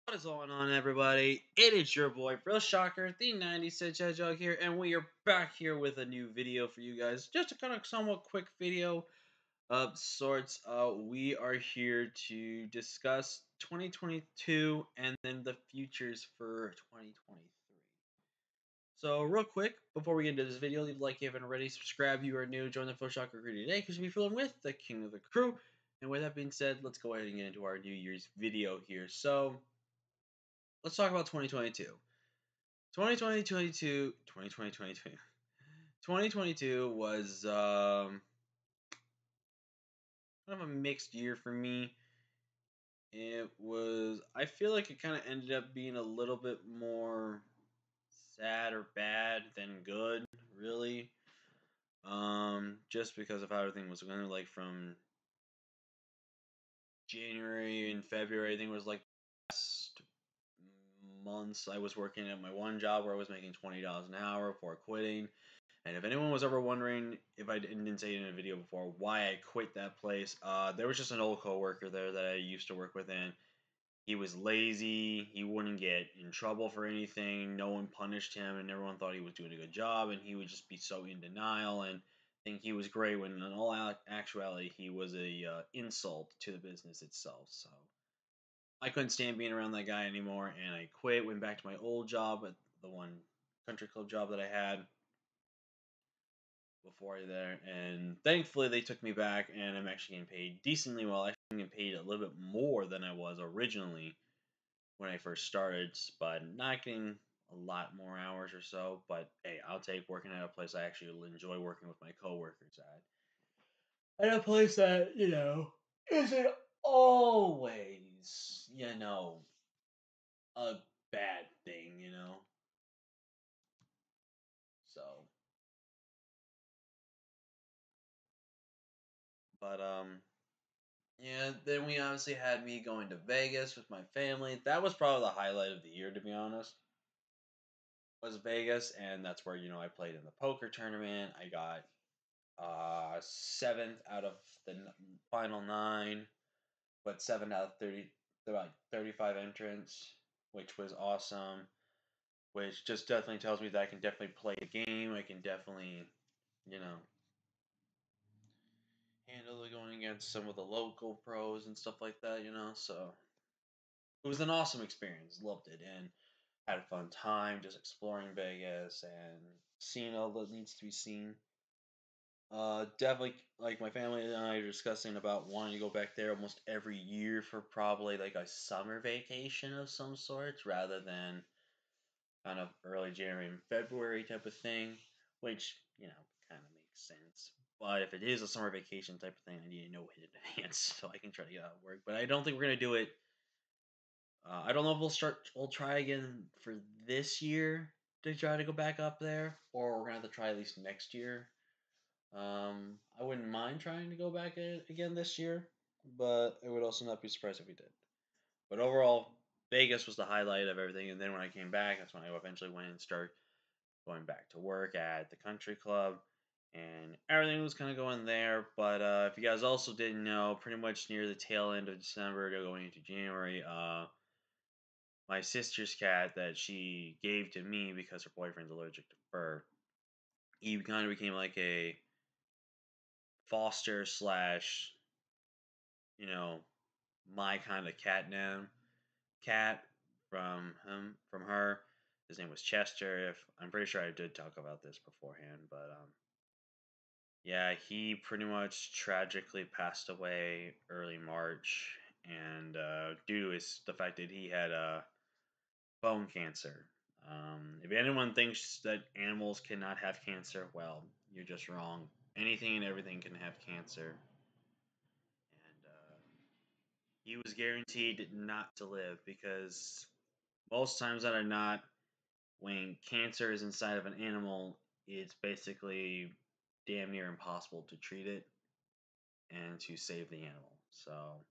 What is going on, everybody? It is your boy, Bro Shocker, the 90 cent Hedgehog here, and we are back here with a new video for you guys. Just a kind of somewhat quick video of sorts. We are here to discuss 2022 and then the futures for 2023. So, real quick, before we get into this video, leave a like if you haven't already, subscribe if you are new, join the Bro Shocker crew today because we'll be filling with the king of the crew. And with that being said, let's go ahead and get into our New Year's video here. So, let's talk about 2022. 2022 was kind of a mixed year for me. I feel like it kind of ended up being a little bit more sad or bad than good, really. Just because of how everything was going, like from January and February, I think it was like last months I was working at my one job where I was making $20 an hour before quitting. And if anyone was ever wondering, if I didn't say it in a video before, why I quit that place, there was just an old coworker there that I used to work with, and he was lazy. He wouldn't get in trouble for anything. No one punished him, and everyone thought he was doing a good job. And he would just be so in denial and think he was great when, in all actuality, he was a insult to the business itself. So I couldn't stand being around that guy anymore, and I quit. Went back to my old job at the one country club job that I had before there, and thankfully they took me back, and I'm actually getting paid decently well. I'm getting paid a little bit more than I was originally when I first started, but not getting a lot more hours or so. But hey, I'll take working at a place I actually enjoy working with my coworkers at. At a place that, isn't always, a bad thing. So, but yeah, then we obviously had me going to Vegas with my family. That was probably the highlight of the year, to be honest. Was Vegas, and that's where I played in the poker tournament. I got seventh out of the final nine, but seven out of 30, about 35 entrants, which was awesome. Which just definitely tells me that I can definitely play the game. I can definitely, you know, handle it going against some of the local pros and stuff like that. So it was an awesome experience. Loved it and had a fun time just exploring Vegas and seeing all that needs to be seen. Definitely, like my family and I are discussing about wanting to go back there almost every year for probably like a summer vacation of some sort, rather than kind of early January and February type of thing, which kind of makes sense. But if it is a summer vacation type of thing, I need to know it in advance so I can try to get out of work. But I don't think we're gonna do it. I don't know if We'll try again for this year to try to go back up there, or we're gonna have to try at least next year. I wouldn't mind trying to go back again this year, but I would also not be surprised if we did. But overall, Vegas was the highlight of everything. And then when I came back, that's when I eventually went and started going back to work at the country club, and everything was kind of going there. But if you guys also didn't know, pretty much near the tail end of December to going into January, my sister's cat that she gave to me because her boyfriend's allergic to fur, he kind of became like a foster slash, you know, my kind of cat from her. His name was Chester. If I'm pretty sure I did talk about this beforehand, but yeah, he pretty much tragically passed away early March, and due to the fact that he had bone cancer. If anyone thinks that animals cannot have cancer, well, you're just wrong. Anything and everything can have cancer, and he was guaranteed not to live because most times that are not, when cancer is inside of an animal, it's basically damn near impossible to treat it and to save the animal. So,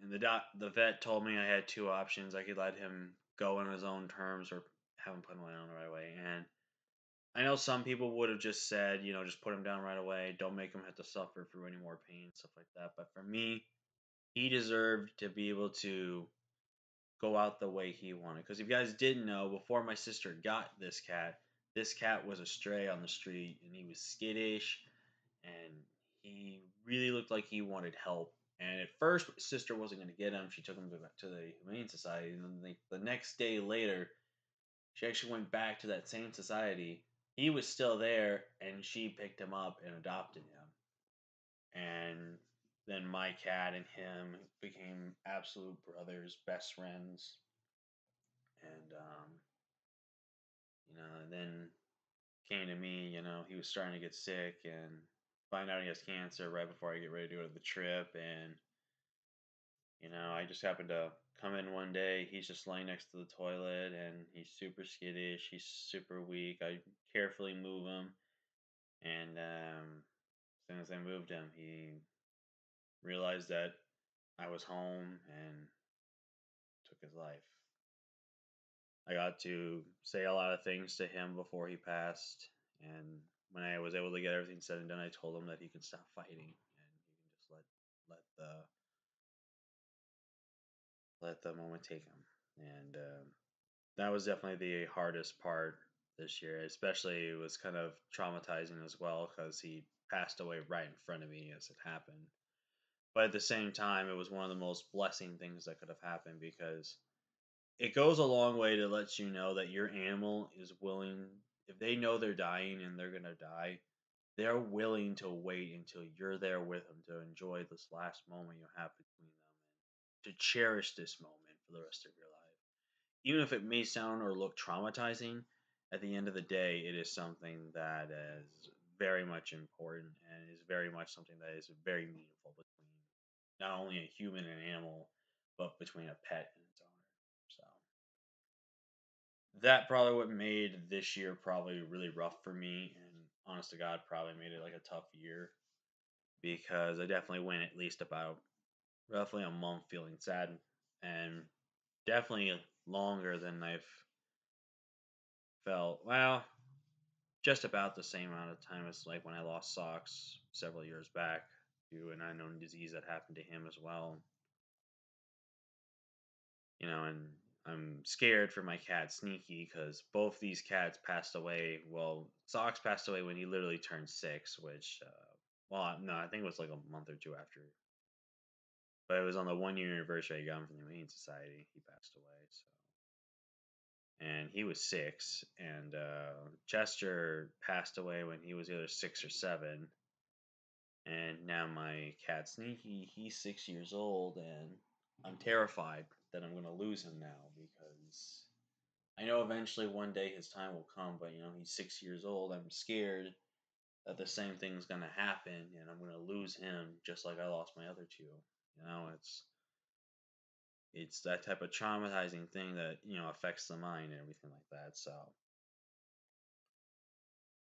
and the vet told me I had two options. I could let him go on his own terms or have him put him down right away. And I know some people would have just said, just put him down right away. Don't make him have to suffer through any more pain, stuff like that. But for me, he deserved to be able to go out the way he wanted. Because if you guys didn't know, before my sister got this cat was a stray on the street, and he was skittish, and he really looked like he wanted help. And at first, my sister wasn't going to get him. She took him to the Humane Society, and then the next day later, she actually went back to that same society. He was still there, and she picked him up and adopted him. And then my cat and him became absolute brothers, best friends. And and then came to me. He was starting to get sick, and find out he has cancer right before I get ready to go to the trip. And I just happened to come in one day. He's just laying next to the toilet, and he's super skittish. He's super weak. I carefully move him, and as soon as I moved him, he realized that I was home and took his life. I got to say a lot of things to him before he passed, and when I was able to get everything said and done, I told him that he could stop fighting and he can just let the moment take him. And that was definitely the hardest part this year. Especially, it was kind of traumatizing as well because he passed away right in front of me as it happened. But at the same time, it was one of the most blessing things that could have happened because it goes a long way to let you know that your animal is willing, if they know they're dying and they're going to die, they're willing to wait until you're there with them to enjoy this last moment you have between them and to cherish this moment for the rest of your life. Even if it may sound or look traumatizing, at the end of the day, it is something that is very much important and is very much something that is very meaningful between not only a human and animal, but between a pet and its owner. So that probably what made this year probably really rough for me, and honest to God, probably made it like a tough year because I definitely went at least about roughly a month feeling sad, and definitely longer than I've felt. Well, just about the same amount of time as like when I lost Socks several years back to an unknown disease that happened to him as well. And I'm scared for my cat Sneaky because both these cats passed away. Well, Socks passed away when he literally turned 6, which, well, no, I think it was like a month or two after. But it was on the 1 year anniversary I got him from the Humane Society. He passed away, so. And he was 6, and Chester passed away when he was either 6 or 7. And now my cat Sneaky, he's 6 years old, and I'm terrified that I'm gonna lose him now because I know eventually one day his time will come, but he's 6 years old. I'm scared that the same thing's gonna happen and I'm gonna lose him just like I lost my other two. It's that type of traumatizing thing that affects the mind and everything like that. So,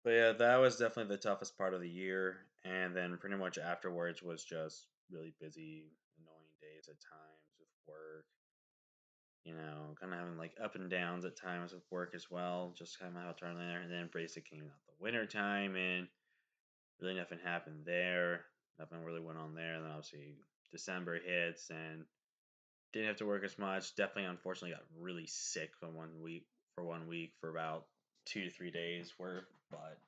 but yeah, that was definitely the toughest part of the year, and then pretty much afterwards was just really busy, annoying days at times with work. Kind of having like up and downs at times with work as well, just kind of how it turned there. And then basically came out the winter time, and really nothing happened there. Nothing really went on there. And then obviously December hits, and didn't have to work as much. Definitely, unfortunately, got really sick for 1 week. For 1 week, for about 2 to 3 days worth, but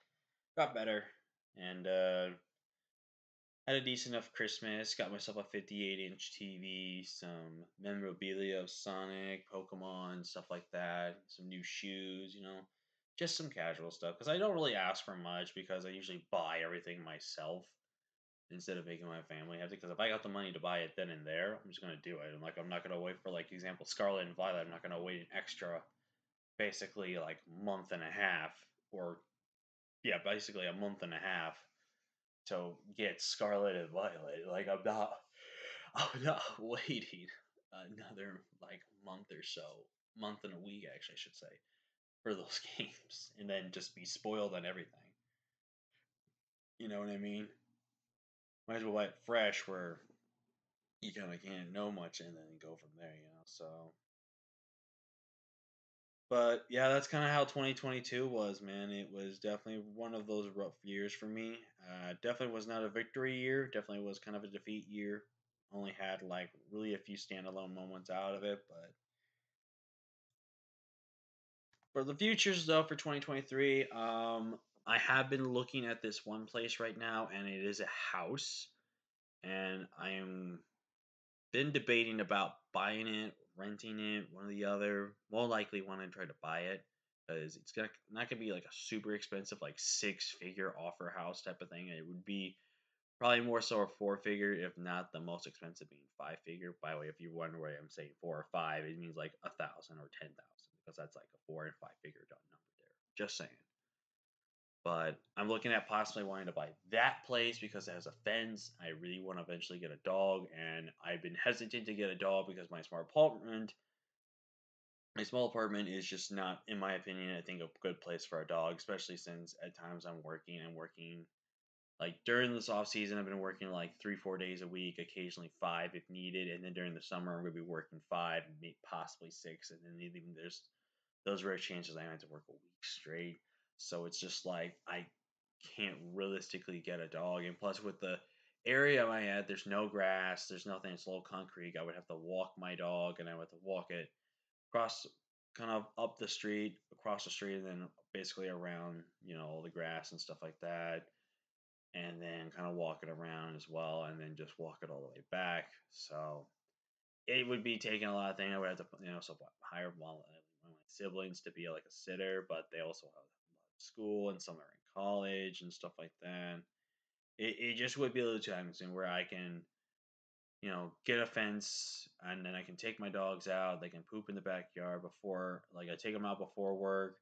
got better. And had a decent enough Christmas. Got myself a 58-inch TV, some memorabilia of Sonic, Pokemon, stuff like that. Some new shoes, just some casual stuff. Because I don't really ask for much because I usually buy everything myself instead of making my family have to. Because if I got the money to buy it then and there, I'm just gonna do it. And like, I'm not gonna wait for like example Scarlet and Violet. I'm not gonna wait an extra, basically like month and a half, or yeah, basically a month and a half to get Scarlet and Violet. Like I'm not waiting another like month or so, month and a week actually, I should say, for those games, and then just be spoiled on everything. You know what I mean? Might as well buy it fresh, where you kind of can't know much and then go from there. So. But yeah, that's kind of how 2022 was, man. It was definitely one of those rough years for me. Definitely was not a victory year. Definitely was kind of a defeat year. Only had like really a few standalone moments out of it, but For the futures though, for 2023, I have been looking at this one place right now, and it is a house, and I am been debating about buying it, renting it, one or the other. More likely, want to try to buy it because it's gonna not gonna be like a super expensive, like 6 figure offer house type of thing. It would be probably more so a 4 figure, if not the most expensive being 5 figure. By the way, if you wonder why I'm saying 4 or 5, it means like 1,000 or 10,000 because that's like a 4 and 5 figure done number there. Just saying. But I'm looking at possibly wanting to buy that place because it has a fence. I really want to eventually get a dog, and I've been hesitant to get a dog because my small apartment is just not, in my opinion, I think a good place for a dog, especially since at times I'm working like during this off season. I've been working like 3 4 days a week, occasionally 5 if needed, and then during the summer I'm gonna be working 5, maybe possibly 6, and then even there's those rare chances I have to work a week straight. So it's just like I can't realistically get a dog. And plus, with the area I'm at, there's no grass, there's nothing. It's a little concrete. I would have to walk my dog, and I would have to walk it across, kind of up the street, across the street, and then basically around, all the grass and stuff like that. And then kind of walk it around as well, and then just walk it all the way back. So it would be taking a lot of things. I would have to, hire one of my siblings to be like a sitter, but they also have school and some are in college and stuff like that. It just would be a little challenging where I can, get a fence and then I can take my dogs out. They can poop in the backyard before, like I take them out before work.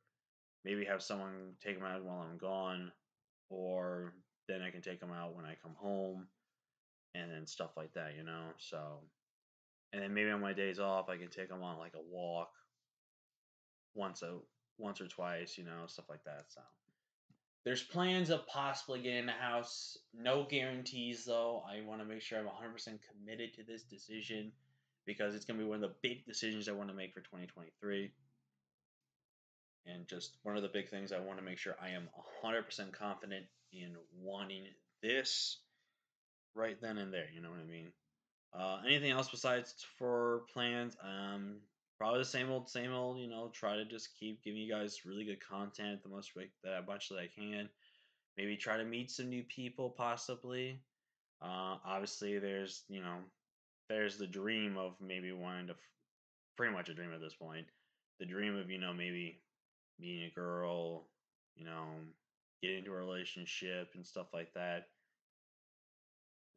Maybe have someone take them out while I'm gone, or then I can take them out when I come home and then stuff like that. So, and then maybe on my days off, I can take them on like a walk once a once or twice, stuff like that. So there's plans of possibly getting a house. No guarantees though. I want to make sure I'm 100% committed to this decision because it's going to be one of the big decisions I want to make for 2023. And just one of the big things I want to make sure I am 100% confident in wanting this right then and there. You know what I mean? Anything else besides for plans? Probably the same old, same old. Try to just keep giving you guys really good content the most that much that I can. Maybe try to meet some new people, possibly. Obviously, there's the dream of maybe wanting to, pretty much a dream at this point. The dream of maybe meeting a girl, you know, getting into a relationship and stuff like that,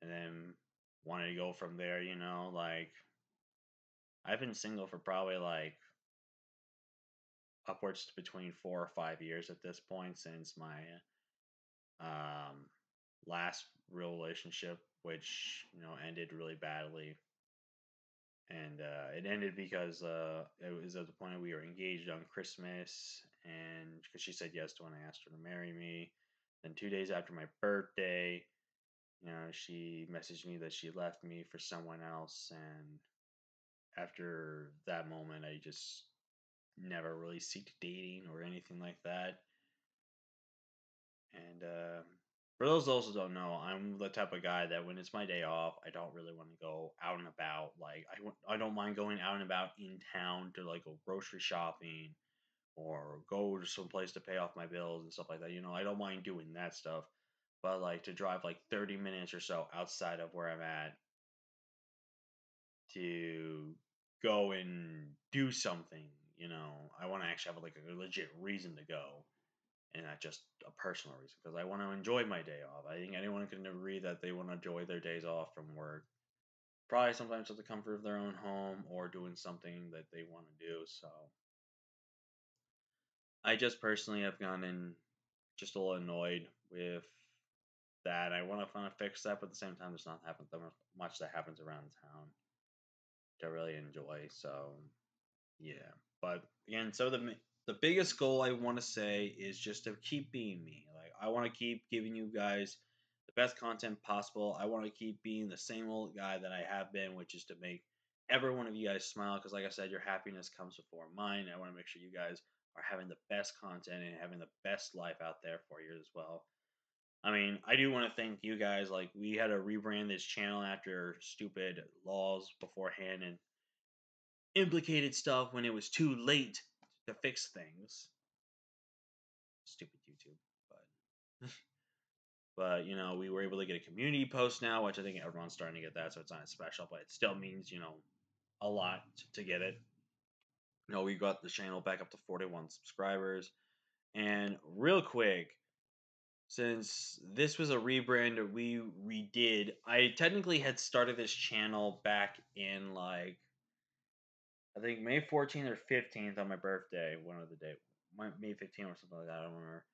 and then wanting to go from there. Like I've been single for probably like upwards to between 4 or 5 years at this point since my um, last real relationship, which ended really badly, and it ended because it was at the point we were engaged on Christmas, and because she said yes to when I asked her to marry me. Then 2 days after my birthday, she messaged me that she left me for someone else, and after that moment, I just never really seeked dating or anything like that. And for those that also don't know, I'm the type of guy that when it's my day off, I don't really want to go out and about. Like I don't mind going out and about in town to like go grocery shopping or go to some place to pay off my bills and stuff like that. I don't mind doing that stuff, but like to drive like 30 minutes or so outside of where I'm at to go and do something, I want to actually have like a legit reason to go and not just a personal reason because I want to enjoy my day off. I think anyone can agree that they want to enjoy their days off from work. Probably sometimes at the comfort of their own home or doing something that they want to do. So I just personally have gotten just a little annoyed with that. I want to kind of fix that, but at the same time, there's not that much that happens around town to really enjoy. So yeah, but again, so the biggest goal I want to say is just to keep being me. Like I want to keep giving you guys the best content possible. I want to keep being the same old guy that I have been, which is to make every one of you guys smile. Because like I said, your happiness comes before mine. I want to make sure you guys are having the best content and having the best life out there for you as well. I mean, I do want to thank you guys. Like, we had to rebrand this channel after stupid laws beforehand and implicated stuff when it was too late to fix things. Stupid YouTube, but but we were able to get a community post now, which I think everyone's starting to get that, so it's not as special, but it still means a lot to get it. We got the channel back up to 41 subscribers, and real quick, since this was a rebrand that we redid, I technically had started this channel back in like I think May 14th or 15th on my birthday, one of the day, May 15th or something like that. I don't remember.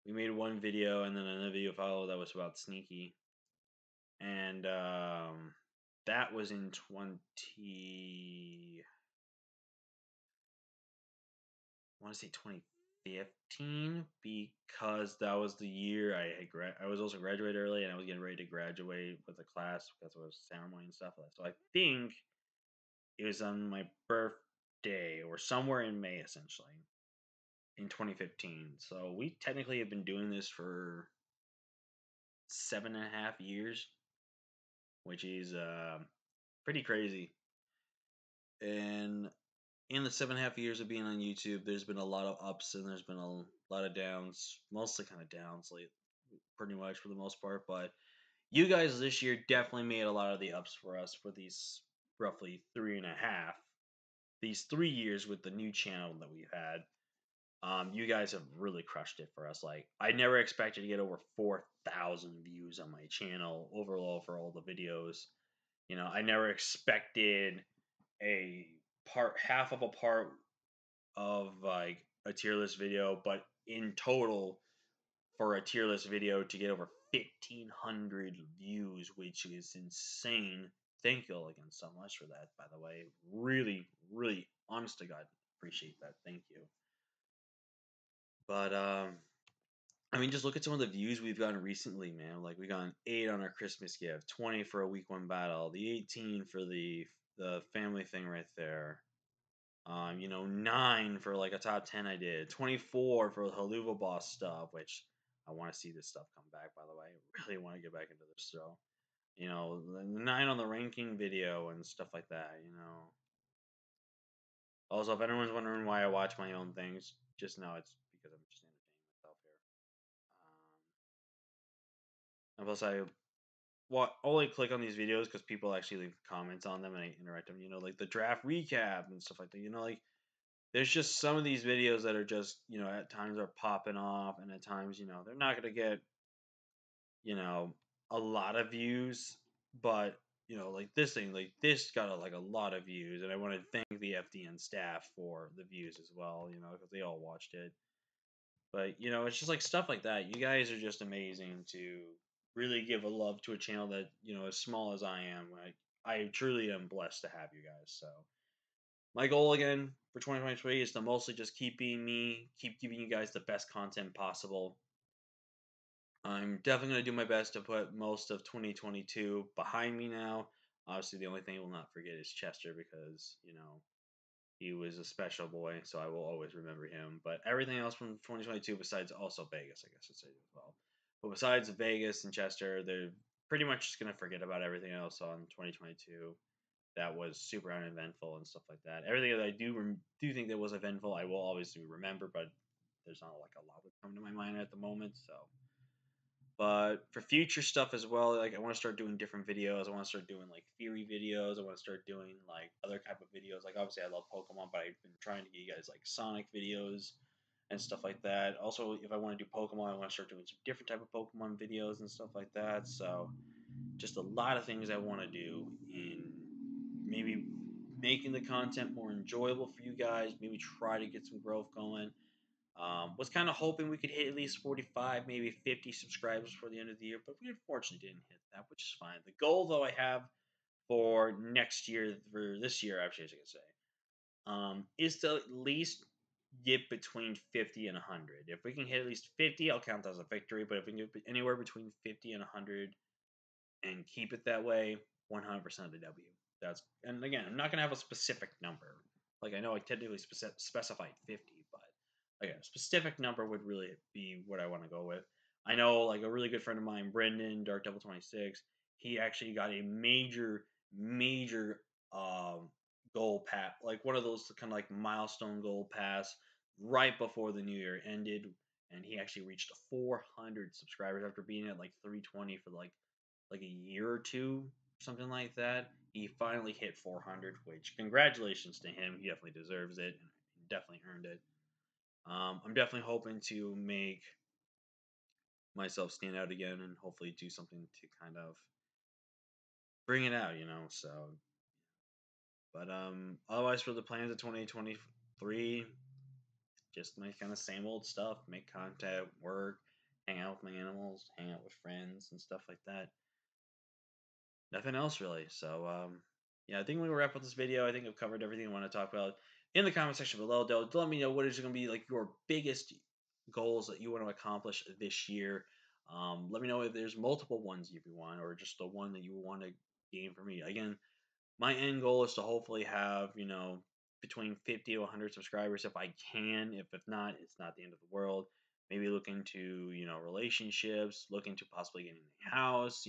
We made one video and then another video followed that was about Sneaky, and that was in 20. I want to say 2015 because that was the year I was also graduated early and I was getting ready to graduate with a class because it was ceremony and stuff like that. So I think it was on my birthday or somewhere in May essentially in 2015. So we technically have been doing this for 7.5 years, which is pretty crazy. And in the 7.5 years of being on YouTube, there's been a lot of ups and there's been a lot of downs, mostly kind of downs, like pretty much for the most part. But you guys this year definitely made a lot of the ups for us for these roughly 3.5, these 3 years with the new channel that we've had. You guys have really crushed it for us. Like I never expected to get over 4,000 views on my channel overall for all the videos. I never expected a half of a part of like a tier list video, but in total for a tier list video to get over 1,500 views, which is insane. Thank you all again so much for that, by the way. Really, really, honest to God, appreciate that. Thank you. But I mean, just look at some of the views we've gotten recently, man. Like we got 8 on our Christmas gift, 20 for a week 1 battle, the 18 for the family thing right there. 9 for like a top 10 I did, 24 for the Haluva Boss stuff, which I want to see this stuff come back, by the way. I really want to get back into this show. The 9 on the ranking video and stuff like that. Also, if anyone's wondering why I watch my own things, just know it's because I'm just entertaining myself here. And plus, only click on these videos because people actually leave comments on them and I interact them. Like the draft recap and stuff like that. Like there's just some of these videos that are just at times are popping off and at times they're not going to get a lot of views, but like this thing, like this got like a lot of views, and I want to thank the FDN staff for the views as well, because they all watched it. But it's just like stuff like that. You guys are just amazing to really give a love to a channel that as small as I am. Like I truly am blessed to have you guys. So my goal again for 2023 is to mostly just keep giving you guys the best content possible. I'm definitely going to do my best to put most of 2022 behind me now. Obviously, the only thing I will not forget is Chester because, he was a special boy, so I will always remember him. But everything else from 2022, besides also Vegas, I guess I'd say as well. But besides Vegas and Chester, they're pretty much just going to forget about everything else on 2022 that was super uneventful and stuff like that. Everything that I do think that was eventful, I will obviously remember, but there's not like a lot that come to my mind at the moment. So, but for future stuff as well, like I want to start doing different videos. I want to start doing like theory videos. I want to start doing like other type of videos. Like obviously I love Pokemon, but I've been trying to get you guys like Sonic videos and stuff like that. Also, if I want to do Pokemon, I want to start doing some different type of Pokemon videos and stuff like that. So, just a lot of things I want to do in maybe making the content more enjoyable for you guys. Maybe try to get some growth going. Was kind of hoping we could hit at least 45, maybe 50 subscribers for the end of the year, but we unfortunately didn't hit that, which is fine. The goal, though, I have for next year, for this year, actually, as I can say, is to at least get between 50 and 100. If we can hit at least 50, I'll count that as a victory, but if we can get anywhere between 50 and 100 and keep it that way, 100% of the W. And again, I'm not going to have a specific number. Like, I know I technically specified 50, but again, a specific number would really be what I want to go with. I know, like, a really good friend of mine, Brendan, Dark Devil 26, he actually got a major, major goal pass, like one of those kind of like milestone goal pass right before the new year ended, and he actually reached 400 subscribers after being at like 320 for like a year or two, something like that. He finally hit 400, which congratulations to him. He definitely deserves it and definitely earned it. I'm definitely hoping to make myself stand out again and hopefully do something to kind of bring it out, So, but otherwise for the plans of 2023, just my kind of same old stuff, make content, work, hang out with my animals, hang out with friends and stuff like that. Nothing else really. So, yeah, I think we will wrap up this video. I think I've covered everything I want to talk about. In the comment section below, though, let me know what is going to be like your biggest goals that you want to accomplish this year. Let me know if there's multiple ones if you want, or just the one that you want to gain for me. Again, my end goal is to hopefully have, between 50 to 100 subscribers if I can. If not, it's not the end of the world. Maybe look into, relationships, look into possibly getting a house,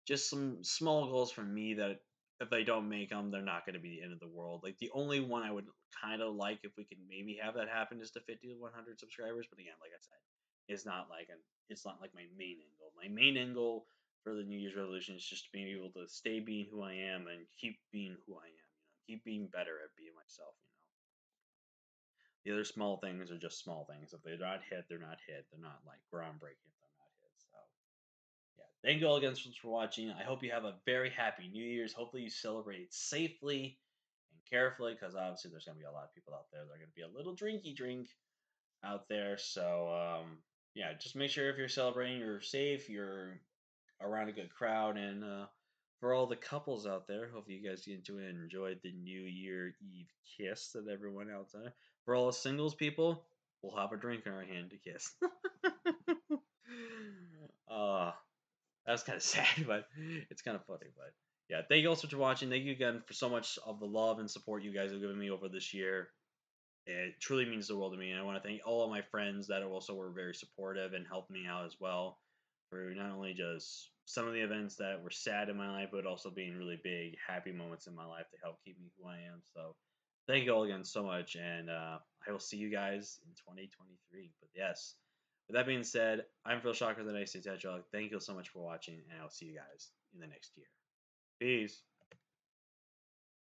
just some small goals for me that if I don't make them, they're not going to be the end of the world. Like the only one I would kind of like if we could maybe have that happen is to 50 to 100 subscribers. But again, like I said, it's not like my main end goal. My main end goal for the New Year's resolution is just being able to stay being who I am and keep being who I am. Keep being better at being myself. The other small things are just small things. If they're not hit, they're not hit. They're not like groundbreaking if they're not hit. So yeah, thank you all again for watching. I hope you have a very happy New Year's. Hopefully you celebrate it safely and carefully, because obviously there's going to be a lot of people out there that are going to be a little drinky drink out there. So yeah, just make sure if you're celebrating, you're safe, you're around a good crowd, and for all the couples out there, hope you guys get to enjoy the New Year Eve kiss that everyone out there. For all the singles people, we'll have a drink in our hand to kiss. uh, that's kind of sad, but it's kind of funny. But yeah, thank you all so much for watching. Thank you again for so much of the love and support you guys have given me over this year. It truly means the world to me. And I want to thank all of my friends that also were very supportive and helped me out as well for not only just some of the events that were sad in my life, but also being really big, happy moments in my life to help keep me who I am. So thank you all again so much. And I will see you guys in 2023. But yes, with that being said, I'm Phil Shocker, the Nice Hedgehog. Thank you so much for watching, and I'll see you guys in the next year. Peace.